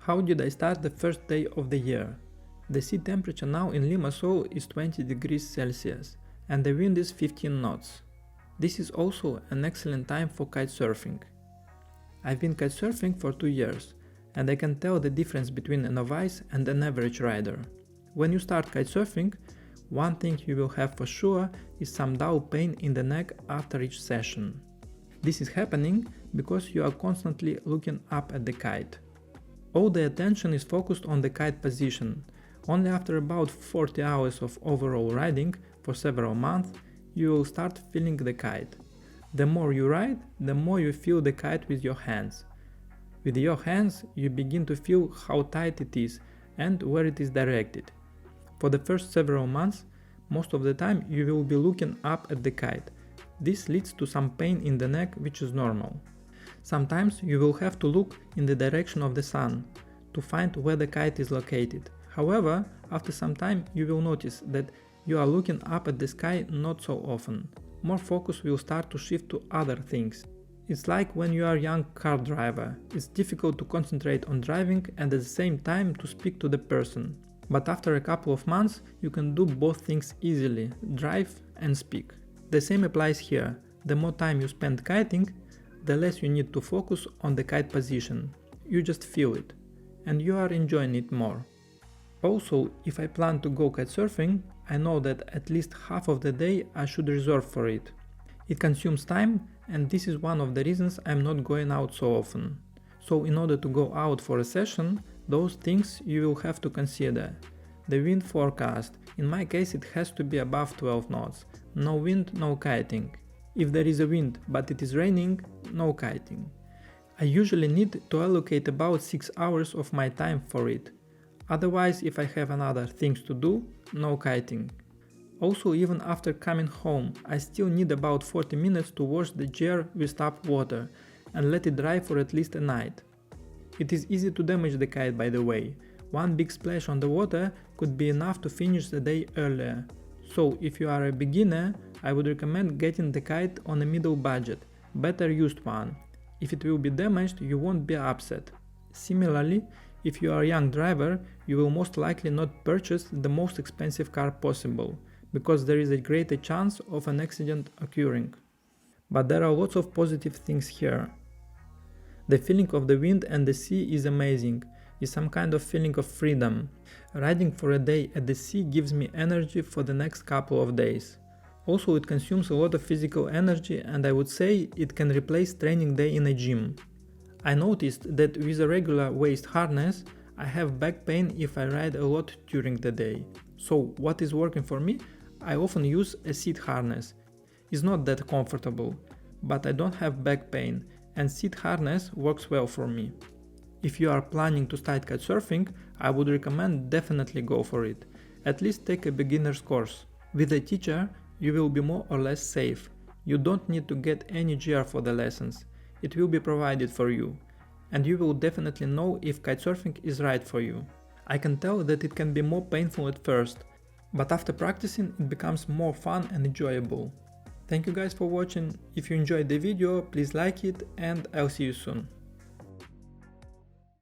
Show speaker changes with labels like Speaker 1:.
Speaker 1: How did I start the first day of the year? The sea temperature now in Limassol is 20 degrees Celsius and the wind is 15 knots. This is also an excellent time for kitesurfing. I've been kitesurfing for 2 years and I can tell the difference between a novice and an average rider. When you start kitesurfing, one thing you will have for sure is some dull pain in the neck after each session. This is happening because you are constantly looking up at the kite. All the attention is focused on the kite position. Only after about 40 hours of overall riding for several months, you will start feeling the kite. The more you ride, the more you feel the kite with your hands. With your hands, you begin to feel how tight it is and where it is directed. For the first several months, most of the time you will be looking up at the kite. This leads to some pain in the neck, which is normal. Sometimes you will have to look in the direction of the sun to find where the kite is located. However, after some time you will notice that you are looking up at the sky not so often. More focus will start to shift to other things. It's like when you are a young car driver. It's difficult to concentrate on driving and at the same time to speak to the person. But after a couple of months you can do both things easily, drive and speak. The same applies here. The more time you spend kiting, the less you need to focus on the kite position. You just feel it, and you are enjoying it more. Also, if I plan to go kitesurfing, I know that at least half of the day I should reserve for it. It consumes time, and this is one of the reasons I'm not going out so often. So in order to go out for a session, those things you will have to consider. The wind forecast. In my case it has to be above 12 knots. No wind, no kiting. If there is a wind but it is raining, no kiting. I usually need to allocate about 6 hours of my time for it. Otherwise, if I have another things to do, no kiting. Also, even after coming home, I still need about 40 minutes to wash the gear with tap water and let it dry for at least a night. It is easy to damage the kite, by the way. One big splash on the water could be enough to finish the day earlier. So if you are a beginner, I would recommend getting the kite on a middle budget, better used one. If it will be damaged, you won't be upset. Similarly, if you are a young driver, you will most likely not purchase the most expensive car possible, because there is a greater chance of an accident occurring. But there are lots of positive things here. The feeling of the wind and the sea is amazing. It's some kind of feeling of freedom. Riding for a day at the sea gives me energy for the next couple of days. Also, it consumes a lot of physical energy and I would say it can replace training day in a gym. I noticed that with a regular waist harness, I have back pain if I ride a lot during the day. So what is working for me? I often use a seat harness. It's not that comfortable, but I don't have back pain and seat harness works well for me. If you are planning to start kitesurfing, I would recommend definitely go for it. At least take a beginner's course. With a teacher, you will be more or less safe. You don't need to get any gear for the lessons. It will be provided for you. And you will definitely know if kitesurfing is right for you. I can tell that it can be more painful at first, but after practicing it becomes more fun and enjoyable. Thank you guys for watching. If you enjoyed the video, please like it and I'll see you soon.